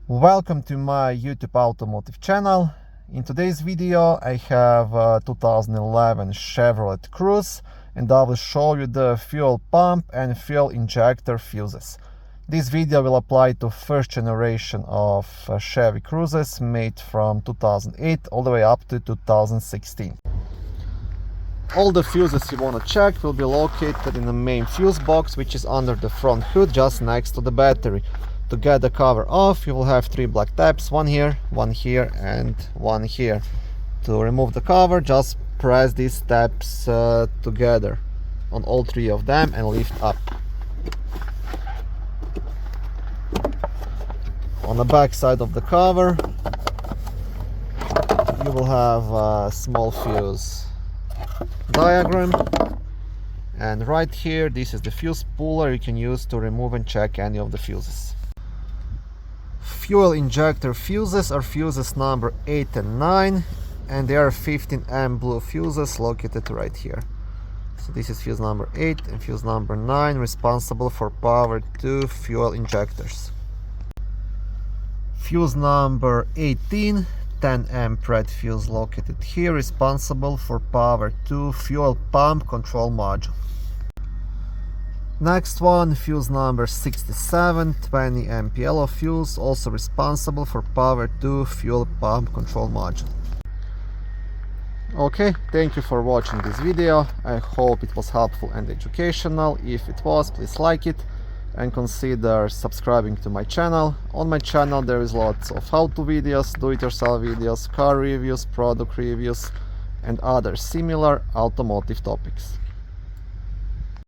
Welcome to my YouTube automotive channel. In today's video I have a 2011 Chevrolet Cruze and I will show you the fuel pump and fuel injector fuses. This video will apply to first generation of Chevy Cruzes made from 2008 all the way up to 2016. All the fuses you want to check will be located in the main fuse box, which is under the front hood just next to the battery. To get the cover off, you will have 3 black tabs, one here, and one here. To remove the cover, just press these tabs together on all 3 of them and lift up. On the back side of the cover, you will have a small fuse diagram, and right here this is the fuse puller you can use to remove and check any of the fuses. Fuel injector fuses are fuses number 8 and 9, and they are 15M blue fuses located right here. So this is fuse number 8 and fuse number 9, responsible for power to fuel injectors. Fuse number 18, 10M red fuse located here, responsible for power to fuel pump control module. Next one, fuse number 67, 20M yellow fuse, also responsible for power to fuel pump control module. Okay, thank you for watching this video. I hope it was helpful and educational. If it was, please like it and consider subscribing to my channel. On my channel there is lots of how-to videos, do-it-yourself videos, car reviews, product reviews and other similar automotive topics.